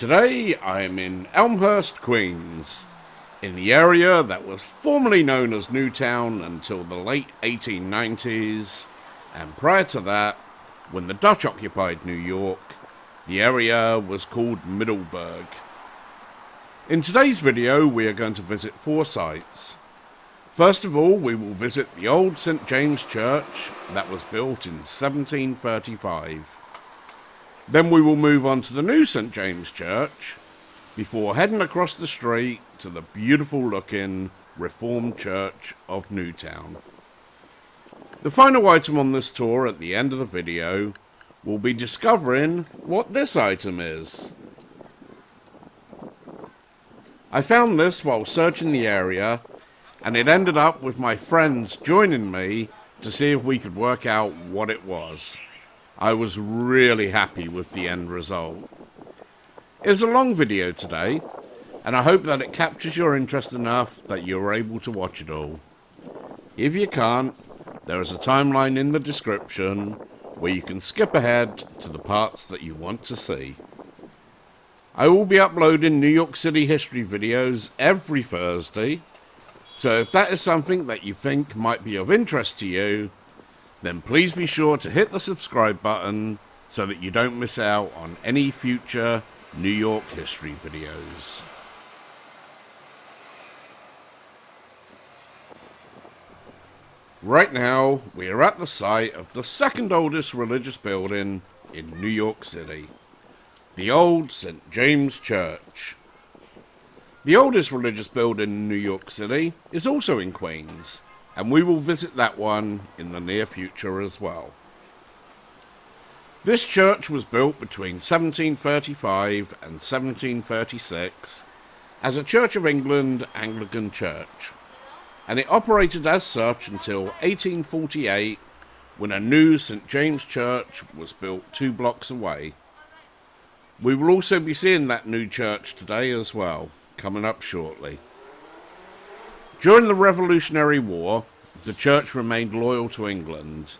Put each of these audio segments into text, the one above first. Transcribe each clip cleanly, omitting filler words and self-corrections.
Today I'm in Elmhurst, Queens, in the area that was formerly known as Newtown until the late 1890s, and prior to that, when the Dutch occupied New York, the area was called Middelburg. In today's video we are going to visit 4 sites. First of all, we will visit the old St. James Church that was built in 1735. Then we will move on to the new St. James Church, before heading across the street to the beautiful looking Reformed Church of Newtown. The final item on this tour at the end of the video will be discovering what this item is. I found this while searching the area, and it ended up with my friends joining me to see if we could work out what it was. I was really happy with the end result. It's a long video today, and I hope that it captures your interest enough that you're able to watch it all. If you can't, there is a timeline in the description where you can skip ahead to the parts that you want to see. I will be uploading New York City history videos every Thursday, so if that is something that you think might be of interest to you, then please be sure to hit the subscribe button so that you don't miss out on any future New York history videos. Right now, we are at the site of the second oldest religious building in New York City, the old St. James Church. The oldest religious building in New York City is also in Queens, and we will visit that one in the near future as well. This church was built between 1735 and 1736 as a Church of England Anglican church, and it operated as such until 1848, when a new St. James Church was built 2 blocks away. We will also be seeing that new church today as well, coming up shortly. During the Revolutionary War, the church remained loyal to England,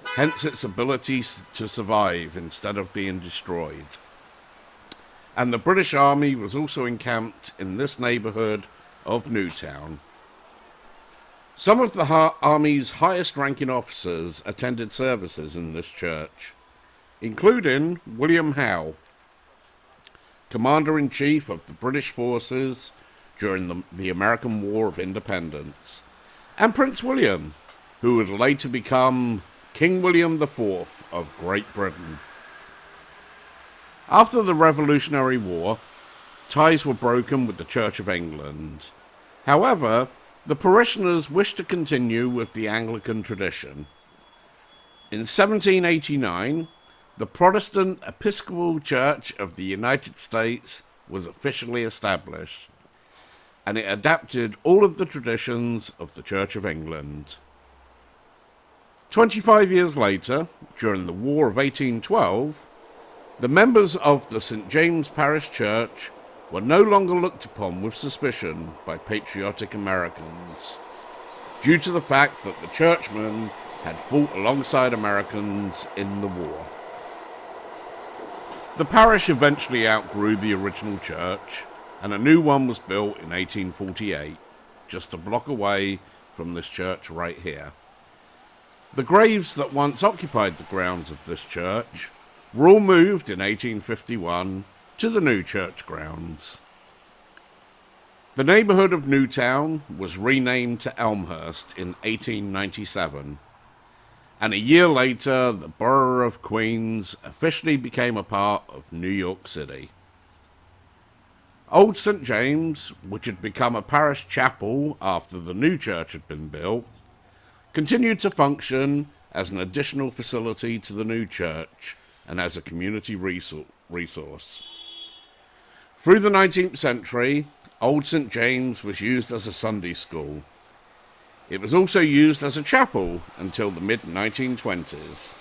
hence its ability to survive instead of being destroyed. And the British Army was also encamped in this neighbourhood of Newtown. Some of the Army's highest ranking officers attended services in this church, including William Howe, Commander-in-Chief of the British forces during the American War of Independence, and Prince William, who would later become King William IV of Great Britain. After the Revolutionary War, ties were broken with the Church of England. However, the parishioners wished to continue with the Anglican tradition. In 1789, the Protestant Episcopal Church of the United States was officially established, and it adapted all of the traditions of the Church of England. 25 years later, during the War of 1812, the members of the St. James Parish Church were no longer looked upon with suspicion by patriotic Americans, due to the fact that the churchmen had fought alongside Americans in the war. The parish eventually outgrew the original church, and a new one was built in 1848, just a block away from this church right here. The graves that once occupied the grounds of this church were all moved in 1851 to the new church grounds. The neighbourhood of Newtown was renamed to Elmhurst in 1897, and a year later the borough of Queens officially became a part of New York City. Old St. James, which had become a parish chapel after the new church had been built, continued to function as an additional facility to the new church and as a community resource. Through the 19th century, Old St. James was used as a Sunday school. It was also used as a chapel until the mid-1920s,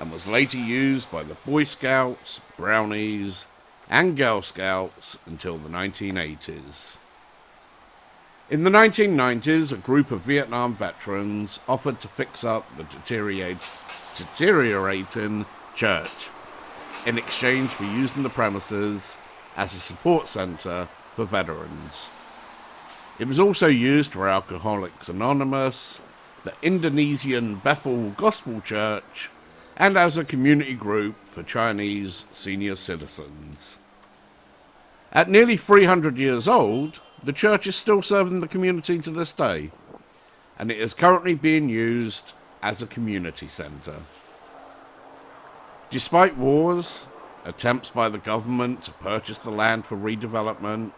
and was later used by the Boy Scouts, Brownies, and Girl Scouts until the 1980s. In the 1990s, a group of Vietnam veterans offered to fix up the deteriorating church in exchange for using the premises as a support centre for veterans. It was also used for Alcoholics Anonymous, the Indonesian Bethel Gospel Church, and as a community group for Chinese senior citizens. At nearly 300 years old, the church is still serving the community to this day, and it is currently being used as a community centre. Despite wars, attempts by the government to purchase the land for redevelopment,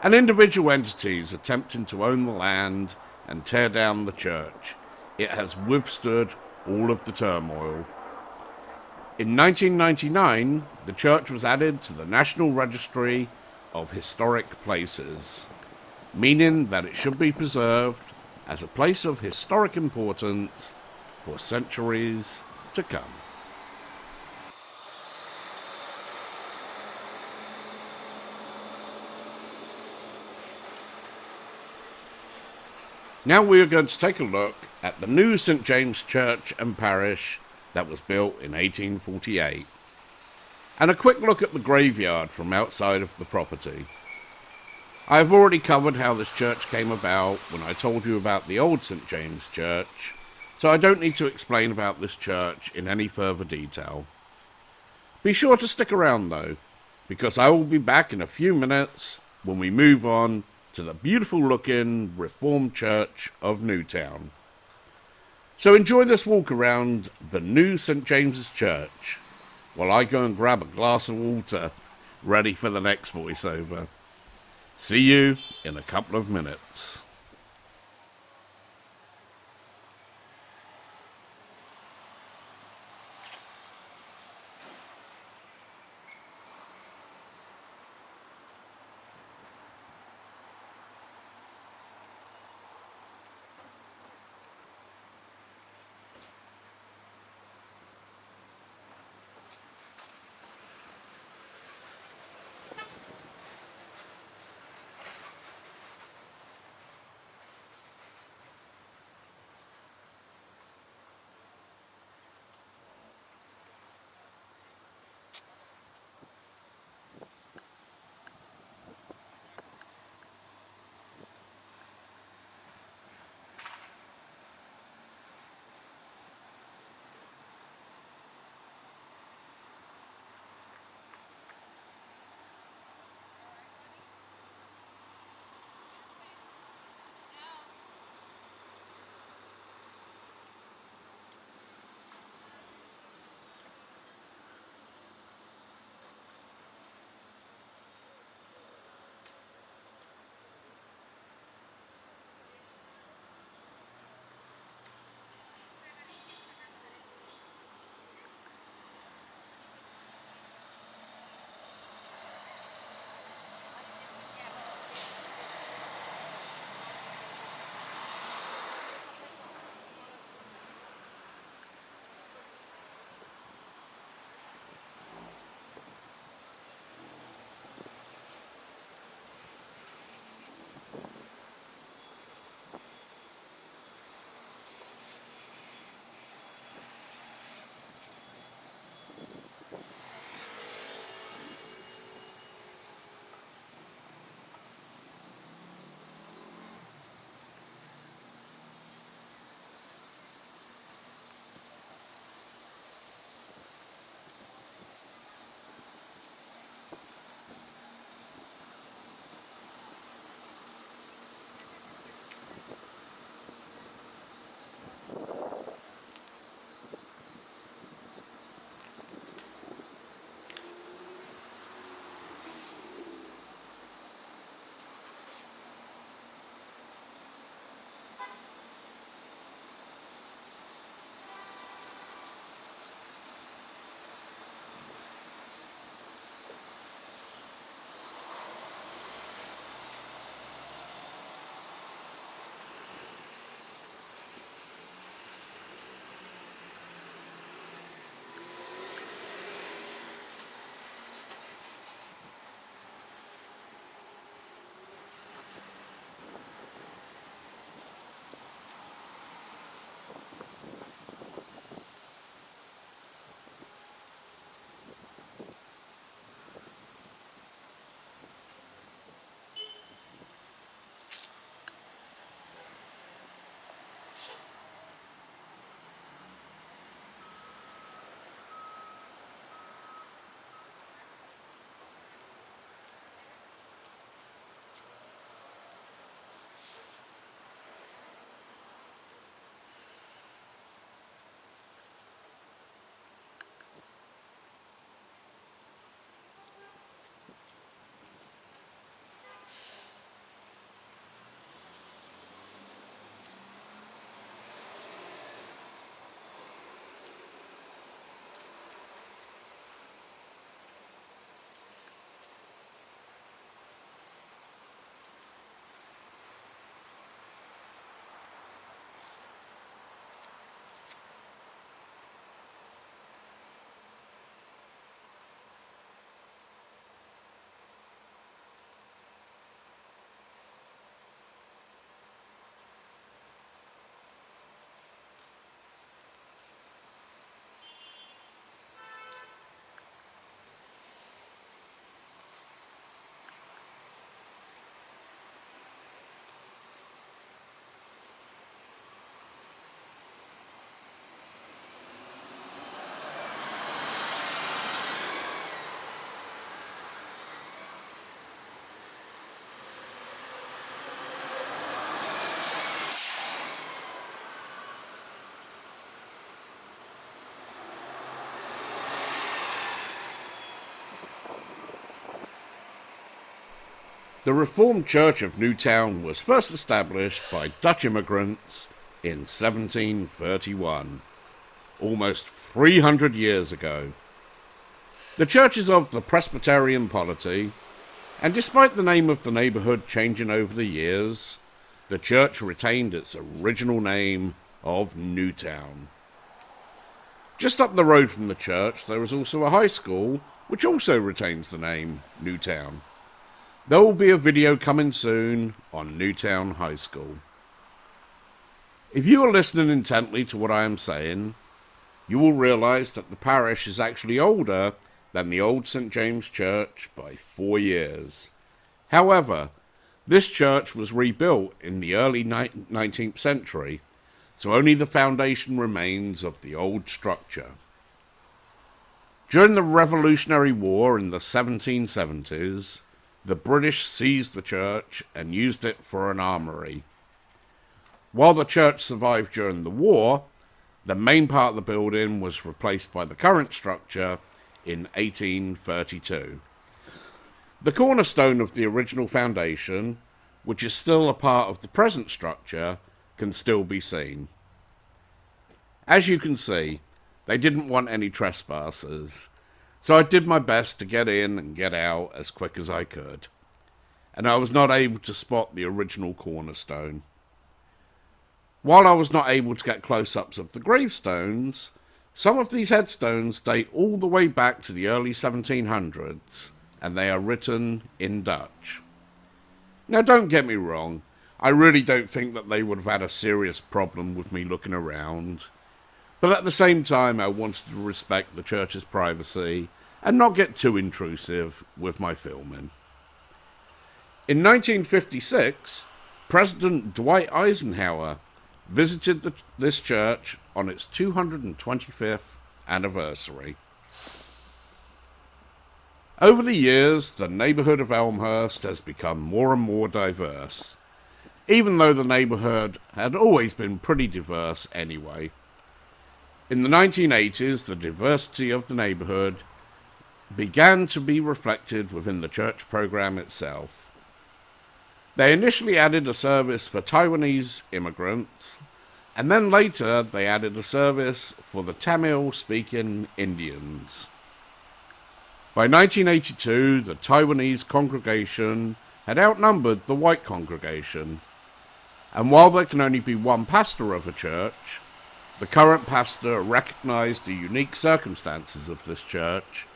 and individual entities attempting to own the land and tear down the church, it has withstood all of the turmoil. In 1999, the church was added to the National Registry of Historic Places, meaning that it should be preserved as a place of historic importance for centuries to come. Now we are going to take a look at the new St. James Church and Parish that was built in 1848, and a quick look at the graveyard from outside of the property. I have already covered how this church came about when I told you about the old St. James Church, so I don't need to explain about this church in any further detail. Be sure to stick around though, because I will be back in a few minutes when we move on to the beautiful looking Reformed Church of Newtown. So enjoy this walk around the new St. James's Church while I go and grab a glass of water ready for the next voiceover. See you in a couple of minutes. The Reformed Church of Newtown was first established by Dutch immigrants in 1731, almost 300 years ago. The church is of the Presbyterian polity, and despite the name of the neighbourhood changing over the years, the church retained its original name of Newtown. Just up the road from the church there is also a high school which also retains the name Newtown. There will be a video coming soon on Newtown High School. If you are listening intently to what I am saying, you will realise that the parish is actually older than the old St James Church by 4 years. However, this church was rebuilt in the early 19th century, so only the foundation remains of the old structure. During the Revolutionary War in the 1770s, the British seized the church and used it for an armoury. While the church survived during the war, the main part of the building was replaced by the current structure in 1832. The cornerstone of the original foundation, which is still a part of the present structure, can still be seen. As you can see, they didn't want any trespassers, so I did my best to get in and get out as quick as I could, and I was not able to spot the original cornerstone. While I was not able to get close-ups of the gravestones, some of these headstones date all the way back to the early 1700s, and they are written in Dutch. Now don't get me wrong, I really don't think that they would have had a serious problem with me looking around, but at the same time I wanted to respect the church's privacy and not get too intrusive with my filming. In 1956, President Dwight Eisenhower visited this church on its 225th anniversary. Over the years, the neighbourhood of Elmhurst has become more and more diverse, even though the neighbourhood had always been pretty diverse anyway. In the 1980s, the diversity of the neighbourhood began to be reflected within the church programme itself. They initially added a service for Taiwanese immigrants, and then later they added a service for the Tamil-speaking Indians. By 1982, the Taiwanese congregation had outnumbered the white congregation, and while there can only be one pastor of a church, the current pastor recognised the unique circumstances of this church,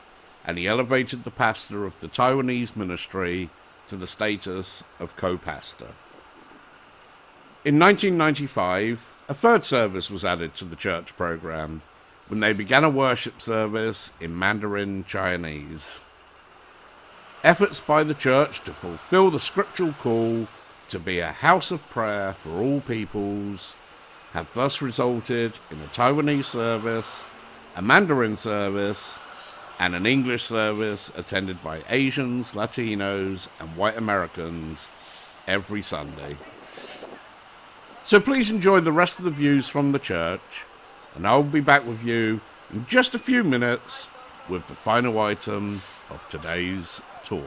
and he elevated the pastor of the Taiwanese ministry to the status of co-pastor. In 1995, a third service was added to the church programme, when they began a worship service in Mandarin Chinese. Efforts by the church to fulfill the scriptural call to be a house of prayer for all peoples have thus resulted in a Taiwanese service, a Mandarin service, and an English service attended by Asians, Latinos, and white Americans every Sunday. So please enjoy the rest of the views from the church, and I'll be back with you in just a few minutes with the final item of today's tour.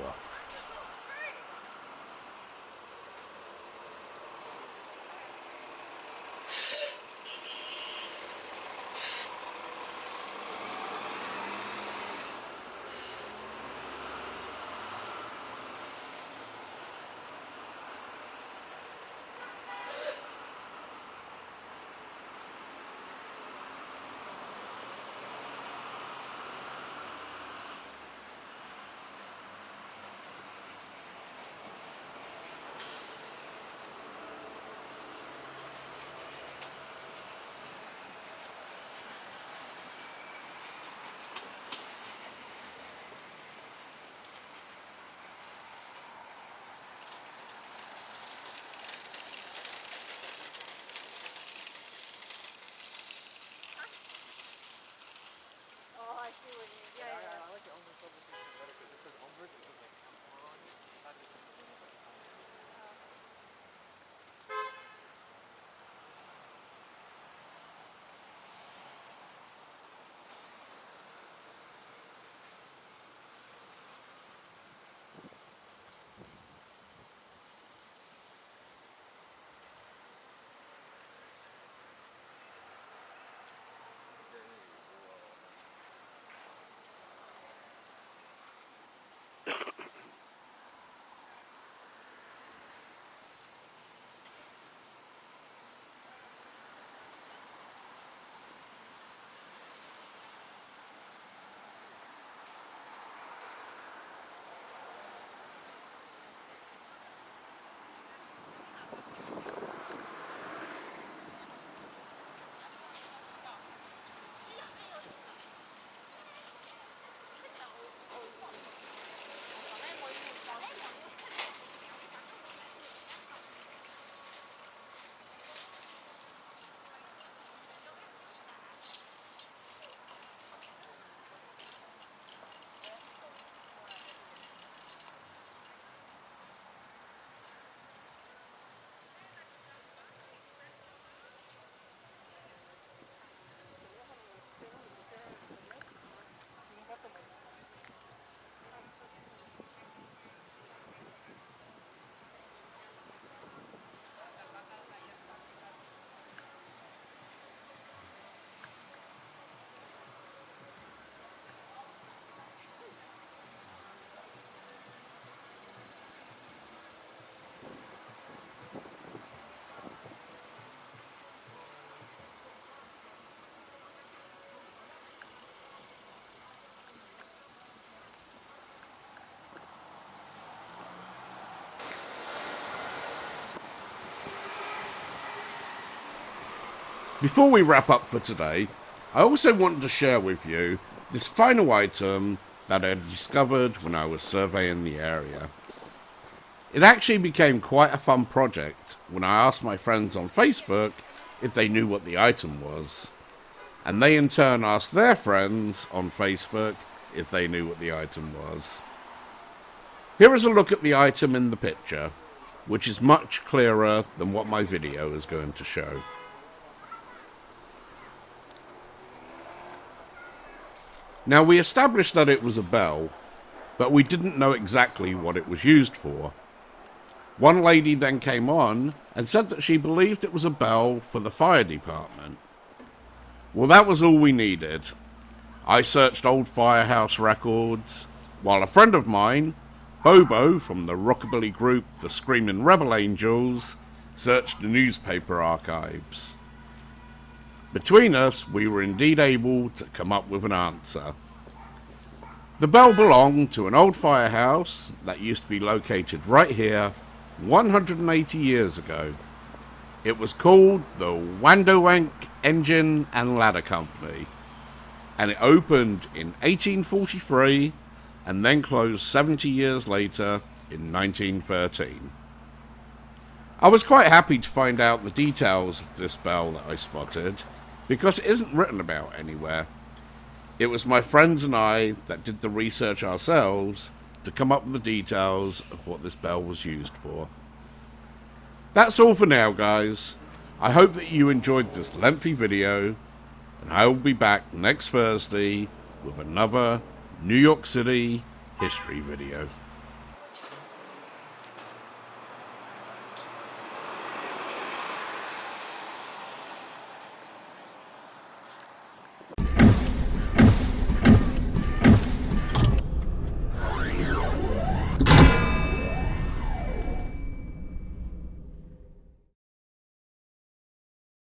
Before we wrap up for today, I also wanted to share with you this final item that I discovered when I was surveying the area. It actually became quite a fun project when I asked my friends on Facebook if they knew what the item was, and they in turn asked their friends on Facebook if they knew what the item was. Here is a look at the item in the picture, which is much clearer than what my video is going to show. Now, we established that it was a bell, but we didn't know exactly what it was used for. One lady then came on and said that she believed it was a bell for the fire department. Well, that was all we needed. I searched old firehouse records, while a friend of mine, Bobo from the rockabilly group the Screaming Rebel Angels, searched the newspaper archives. Between us, we were indeed able to come up with an answer. The bell belonged to an old firehouse that used to be located right here 180 years ago. It was called the Wandowank Engine and Ladder Company, and it opened in 1843 and then closed 70 years later in 1913. I was quite happy to find out the details of this bell that I spotted, because it isn't written about anywhere. It was my friends and I that did the research ourselves to come up with the details of what this bell was used for. That's all for now, guys. I hope that you enjoyed this lengthy video, and I will be back next Thursday with another New York City history video.